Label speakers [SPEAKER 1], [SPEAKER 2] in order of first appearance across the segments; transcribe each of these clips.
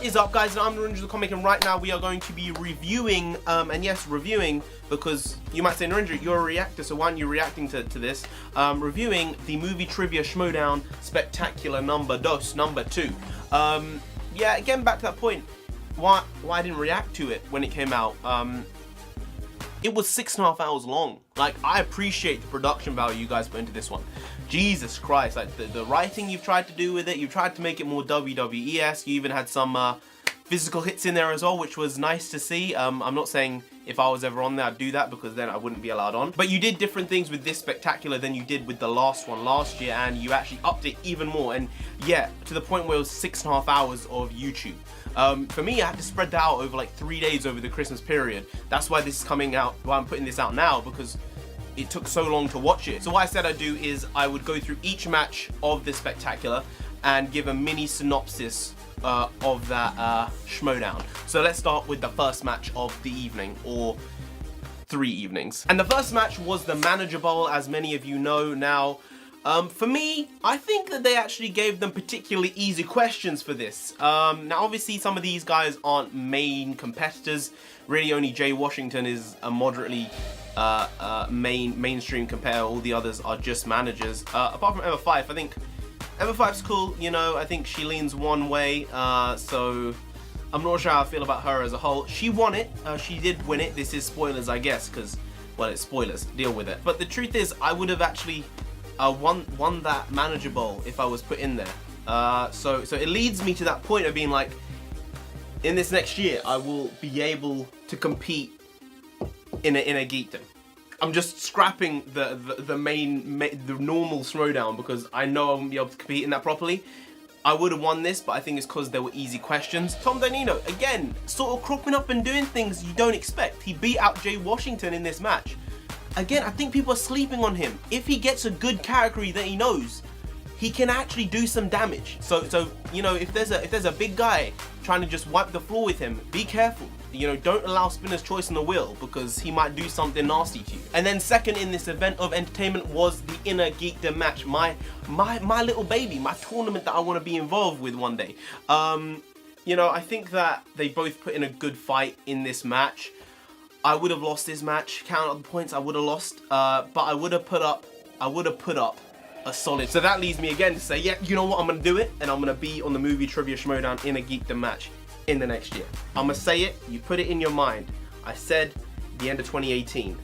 [SPEAKER 1] What is up, guys? I'm Narendra the Comic, and right now we are going to be reviewing, and yes, reviewing, because you might say, Narendra, you're a reactor, so why aren't you reacting to this? Reviewing the movie trivia Schmoedown Spectacular number 2. Yeah, again, back to that point, why I didn't react to it when it came out. It was 6.5 hours long. Like, I appreciate the production value you guys put into this one. Jesus Christ, like the writing you've tried to do with it, you've tried to make it more WWE-esque. You even had some physical hits in there as well, which was nice to see. I'm not saying if I was ever on there I'd do that, because then I wouldn't be allowed on. But you did different things with this Spectacular than you did with the last one last year, and you actually upped it even more. And yeah, to the point where it was 6.5 hours of YouTube. For me, I had to spread that out over like 3 days over the Christmas period. That's why this is coming out, why I'm putting this out now, because it took so long to watch it. So what I said I'd do is I would go through each match of this Spectacular and give a mini synopsis of that Schmoedown. So let's start with the first match of the evening, or 3 evenings. And the first match was the Manager Bowl, as many of you know now. For me, I think that they actually gave them particularly easy questions for this. Now obviously some of these guys aren't main competitors. Really only Jay Washington is a moderately mainstream compare. All the others are just managers. Apart from Emma Fyffe, I think Emma Fyffe's cool, you know. I think she leans one way, so I'm not sure how I feel about her as a whole. She won it, she did win it. This is spoilers, I guess, because, well, it's spoilers, deal with it. But the truth is, I would have actually won that Manager Bowl if I was put in there. So it leads me to that point of being like, in this next year, I will be able to compete in a geekdom. I'm just scrapping the normal Schmoedown, because I know I won't be able to compete in that properly. I would have won this, but I think it's because there were easy questions. Tom Danino, again, sort of cropping up and doing things you don't expect. He beat out Jay Washington in this match. Again, I think people are sleeping on him. If he gets a good category that he knows, he can actually do some damage. So you know, if there's a big guy trying to just wipe the floor with him, be careful. You know, don't allow spinner's choice on the wheel, because he might do something nasty to you. And then second in this event of entertainment was the Inner Geekdom match, my little baby, my tournament that I want to be involved with one day. You know, I think that they both put in a good fight in this match. I would have lost this match. Count up the points, I would have lost, but I would have put up a solid. So that leads me again to say, yeah, you know what, I'm gonna do it, and I'm gonna be on the movie trivia Schmoedown in a Geekdom match in the next year. I'm gonna say it, you put it in your mind. I said the end of 2018.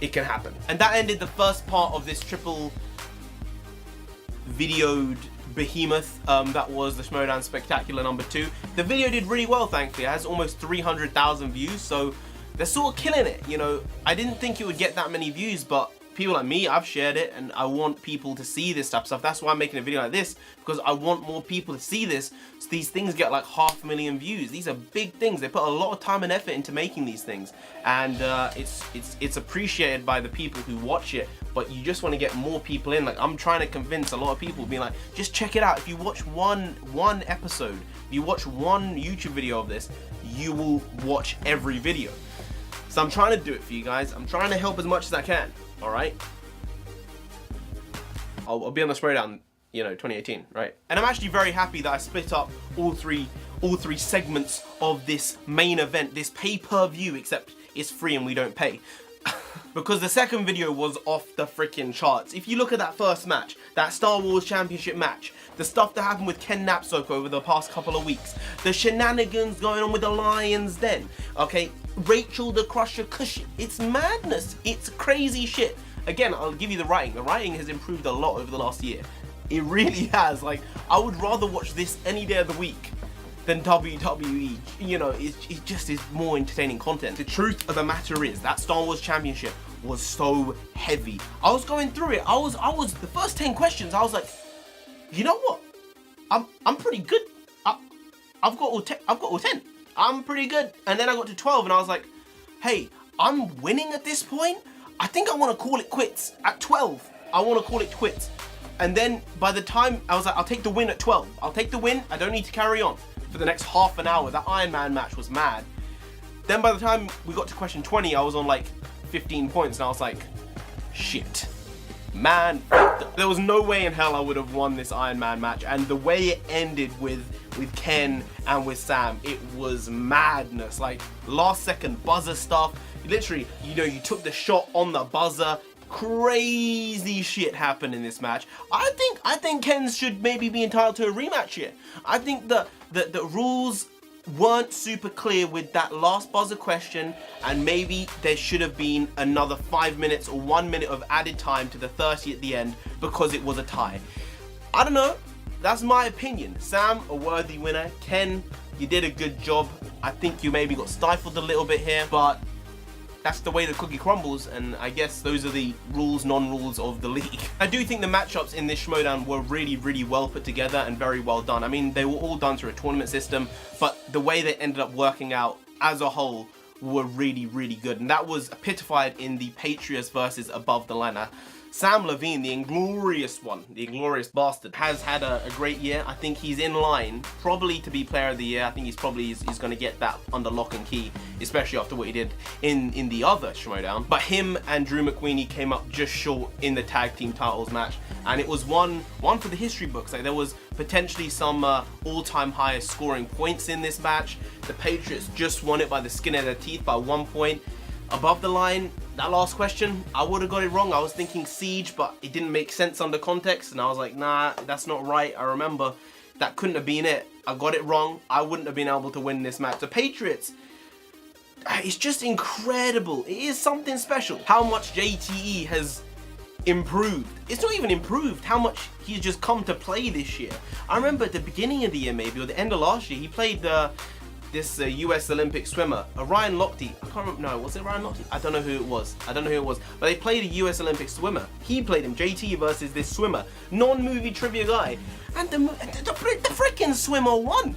[SPEAKER 1] It can happen. And that ended the first part of this triple videoed behemoth that was the Schmoedown Spectacular number 2. The video did really well, thankfully. It has almost 300,000 views, so they're sort of killing it. You know, I didn't think it would get that many views, but people like me, I've shared it, and I want people to see this type of stuff. That's why I'm making a video like this, because I want more people to see this, so these things get like 500,000 views. These are big things. They put a lot of time and effort into making these things, and it's appreciated by the people who watch it. But you just want to get more people in. Like, I'm trying to convince a lot of people, being like, just check it out. If you watch one episode, if you watch one YouTube video of this, you will watch every video. So I'm trying to do it for you guys. I'm trying to help as much as I can. All right. I'll be on the Schmoedown, you know, 2018, right? And I'm actually very happy that I split up all three segments of this main event, this pay-per-view, except it's free and we don't pay. Because the second video was off the freaking charts. If you look at that first match, that Star Wars Championship match, the stuff that happened with Ken Napsok over the past couple of weeks, the shenanigans going on with the Lions Den, okay, Rachel the Crusher Cushion, it's madness, it's crazy shit. Again, I'll give you the writing. The writing has improved a lot over the last year. It really has. Like, I would rather watch this any day of the week than WWE. You know, it just is more entertaining content. The truth of the matter is that Star Wars Championship was so heavy. I was going through it. I was the first 10 questions, I was like, you know what? I'm pretty good. I've got all 10. I'm pretty good. And then I got to 12 and I was like, hey, I'm winning at this point. I think I want to call it quits. At 12, I want to call it quits. And then by the time I was like, I'll take the win at 12. I'll take the win. I don't need to carry on for the next half an hour. That Iron Man match was mad. Then by the time we got to question 20, I was on like 15 points and I was like, shit. Man, there was no way in hell I would have won this Iron Man match, and the way it ended with Ken and with Sam, it was madness. Like, last second buzzer stuff, literally, you know, you took the shot on the buzzer. Crazy shit happened in this match. I think Ken should maybe be entitled to a rematch here. I think the rules weren't super clear with that last buzzer question, and maybe there should have been another 5 minutes or 1 minute of added time to the 30 at the end because it was a tie. I don't know. That's my opinion. Sam, a worthy winner. Ken, you did a good job. I think you maybe got stifled a little bit here, but that's the way the cookie crumbles, and I guess those are the rules, non-rules of the league. I do think the matchups in this Schmoedown were really, really well put together and very well done. I mean, they were all done through a tournament system, but the way they ended up working out as a whole were really, really good. And that was epitofied in the Patriots versus Above the Line. Sam Levine, the inglorious one, the inglorious bastard, has had a great year. I think he's in line probably to be player of the year. I think he's going to get that under lock and key, especially after what he did in the other Schmoedown. But him and Drew McWeeny came up just short in the tag team titles match, and it was one for the history books. Like, there was potentially some all-time highest scoring points in this match. The Patriots just won it by the skin of their teeth by 1 point. Above the Line, that last question, I would have got it wrong. I was thinking Siege, but it didn't make sense under context, and I was like, nah, that's not right. I remember that couldn't have been it. I got it wrong. I wouldn't have been able to win this match. The Patriots, it's just incredible. It is something special how much JTE has improved. It's not even improved, how much he's just come to play this year. I remember at the beginning of the year, maybe, or the end of last year, he played this US Olympic swimmer, Ryan Lochte. I can't remember, no, was it Ryan Lochte? I don't know who it was. But they played a US Olympic swimmer. He played him, JT versus this swimmer, non-movie trivia guy. And the freaking swimmer won.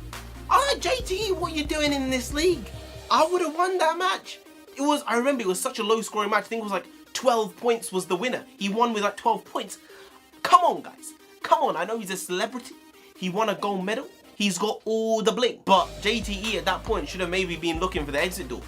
[SPEAKER 1] I'm like, JT, what are you doing in this league? I would have won that match. I remember it was such a low scoring match. I think it was like 12 points was the winner. He won with like 12 points. Come on, guys. Come on, I know he's a celebrity. He won a gold medal. He's got all the bling. But JTE at that point should have maybe been looking for the exit door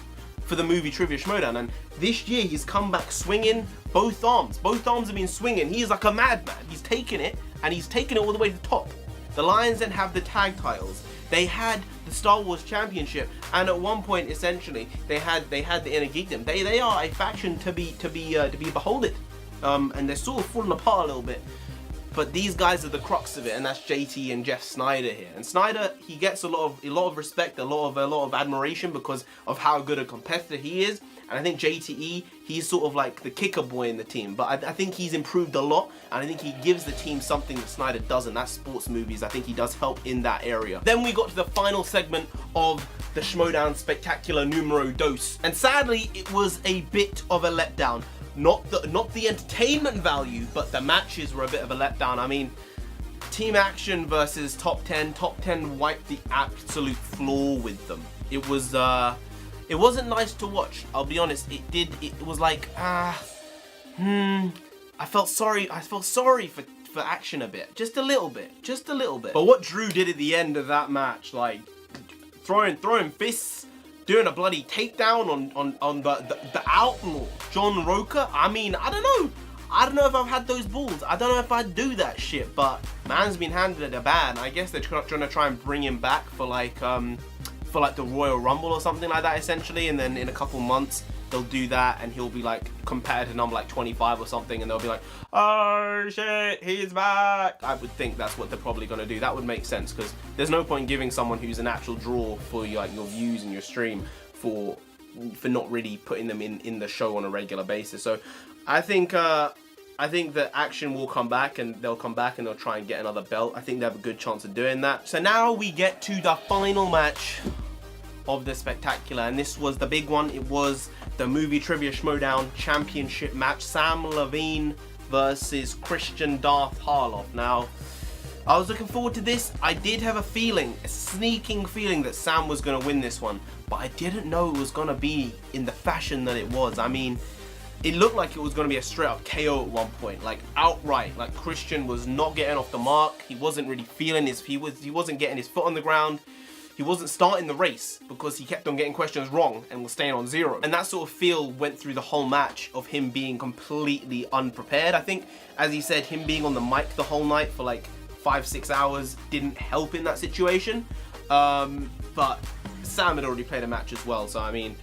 [SPEAKER 1] for the movie Trivia Schmoedown. And this year he's come back swinging both arms. Both arms have been swinging. He's like a madman. He's taken it, and he's taken it all the way to the top. The Lions then have the tag titles. They had the Star Wars Championship, and at one point, essentially, they had the Inner Geekdom. They are a faction to be beholded, and they're sort of falling apart a little bit. But these guys are the crux of it, and that's JT and Jeff Snyder here. And Snyder, he gets a lot of respect, a lot of admiration because of how good a competitor he is. And I think JTE, he's sort of like the kicker boy in the team. But I think he's improved a lot, and I think he gives the team something that Snyder doesn't. That's sports movies. I think he does help in that area. Then we got to the final segment of the Schmoedown Spectacular Numero Dos. And sadly, it was a bit of a letdown. Not the entertainment value, but the matches were a bit of a letdown. I mean, Team Action versus Top 10. Top 10 wiped the absolute floor with them. It wasn't nice to watch. I'll be honest. It was like, I felt sorry for Action a bit, just a little bit. But what Drew did at the end of that match, like throwing fists, doing a bloody takedown on the outlaw, John Roker. I mean, I don't know if I've had those balls. I don't know if I'd do that shit, but man's been handed a bad. I guess they're trying to try and bring him back for like the Royal Rumble or something like that, essentially, and then in a couple months they'll do that and he'll be like compared to number like 25 or something, and they'll be like, oh shit, he's back. I would think that's what they're probably going to do. That would make sense, because there's no point giving someone who's an actual draw for your views and your stream for not really putting them in the show on a regular basis. So I think that Action will come back, and they'll try and get another belt. I think they have a good chance of doing that. So now we get to the final match of the Spectacular, and this was the big one. It was the Movie Trivia Schmoedown Championship match. Sam Levine versus Christian Darth Harloff. Now, I was looking forward to this. I did have a sneaking feeling that Sam was going to win this one, but I didn't know it was going to be in the fashion that it was. I mean, it looked like it was going to be a straight up KO at one point, like outright. Like, Christian was not getting off the mark. He wasn't really feeling he wasn't getting his foot on the ground. he wasn't starting the race because he kept on getting questions wrong and was staying on 0. And that sort of feel went through the whole match of him being completely unprepared. I think, as he said, him being on the mic the whole night for like 5-6 hours didn't help in that situation. But Sam had already played a match as well, so I mean,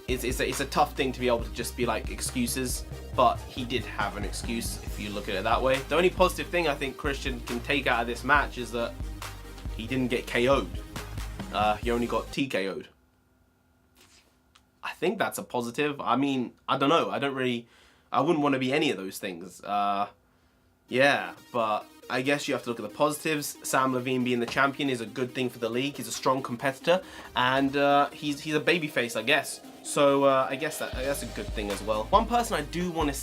[SPEAKER 1] it's a tough thing to be able to just be like excuses, but he did have an excuse if you look at it that way. The only positive thing I think Christian can take out of this match is that he didn't get KO'd. He only got TKO'd. I think that's a positive. I mean, I don't know. I wouldn't want to be any of those things. Yeah, but I guess you have to look at the positives. Sam Levine being the champion is a good thing for the league. He's a strong competitor, and he's a babyface, I guess. So I guess that's a good thing as well. One person I do want to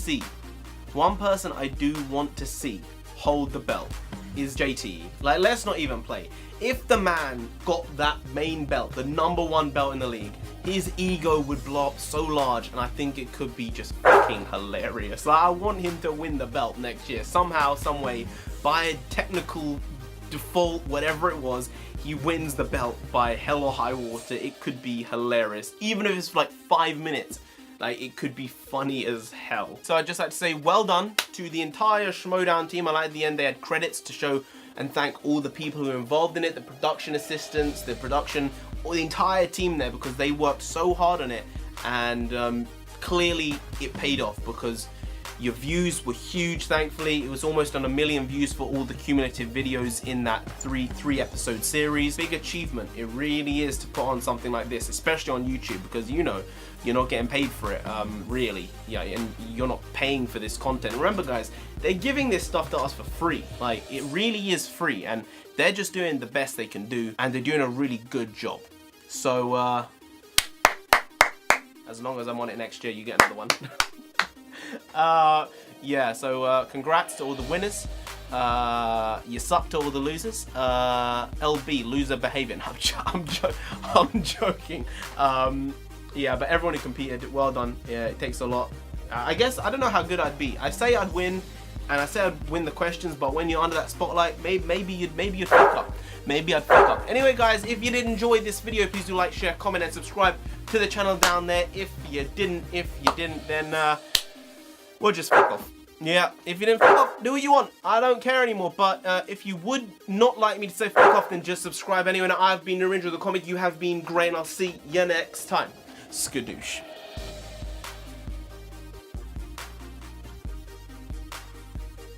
[SPEAKER 1] see hold the belt is JT. Like, let's not even play. If the man got that main belt, the #1 belt in the league, his ego would blow up so large, and I think it could be just fucking hilarious. Like, I want him to win the belt next year somehow, some way, by a technical default, whatever it was. He wins the belt by hell or high water. It could be hilarious, even if it's for like 5 minutes. Like, it could be funny as hell. So I'd just like to say well done to the entire Schmoedown team. I like at the end they had credits to show and thank all the people who are involved in it, the production assistants, the production, or the entire team there, because they worked so hard on it, and clearly it paid off because your views were huge, thankfully. It was almost on 1 million views for all the cumulative videos in that three episode series. Big achievement, it really is, to put on something like this, especially on YouTube, because you know, you're not getting paid for it, really. Yeah, and you're not paying for this content. Remember guys, they're giving this stuff to us for free. Like, it really is free, and they're just doing the best they can do, and they're doing a really good job. So, as long as I'm on it next year, you get another one. Yeah, so congrats to all the winners. You suck to all the losers. LB, loser behavior. I'm joking. Yeah, but everyone who competed, well done. Yeah, it takes a lot. I guess, I don't know how good I'd be. I say I'd win, and I say I'd win the questions, but when you're under that spotlight, maybe you'd fuck up. Maybe I'd fuck up. Anyway guys, if you did enjoy this video, please do like, share, comment, and subscribe to the channel down there. If you didn't, then we'll just fuck off. Yeah, if you didn't fuck off, do what you want. I don't care anymore. But if you would not like me to say fuck off, then just subscribe anyway. Now, I've been Narendra the Comic. You have been great, and I'll see you next time. Skadoosh.